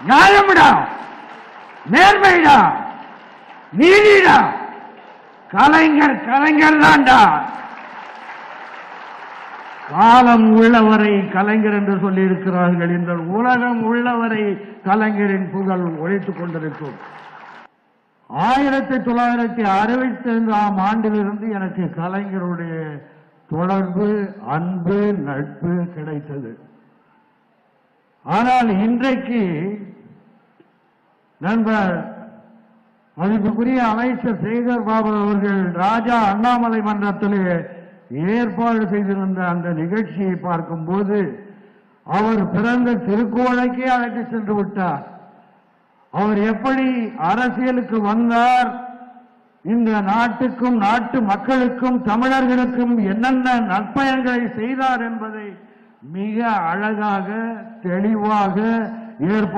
நியாயம்டா, நேர்மைடா, நீதிடா. கலைஞர் கலைஞர் தான்டா. காலம் உள்ளவரை கலைஞர் என்று சொல்லி இருக்கிறார்கள். இந்த உலகம் உள்ளவரை கலைஞரின் புகழ் ஒழித்துக் கொண்டிருக்கும். 1965ஆம் ஆண்டிலிருந்து எனக்கு கலைஞருடைய தொடர்பு, அன்பு, நட்பு கிடைத்தது. ஆனால் இன்றைக்கு நண்பர் மதிப்புக்குரிய அமைச்சர் சேகர் பாபு அவர்கள் ராஜா அண்ணாமலை மன்றத்திலே ஏற்பாடு செய்திருந்த அந்த நிகழ்ச்சியை பார்க்கும்போது அவர் பிறந்த திருக்கோளைக்கே அழைத்து சென்று விட்டார். அவர் எப்படி அரசியலுக்கு வந்தார், இந்த நாட்டுக்கும் நாட்டு மக்களுக்கும் தமிழர்களுக்கும் என்னென்ன நற்பயன்களை செய்தார் என்பதை மிக அழகாக தெளிவாக ஏற்பாடு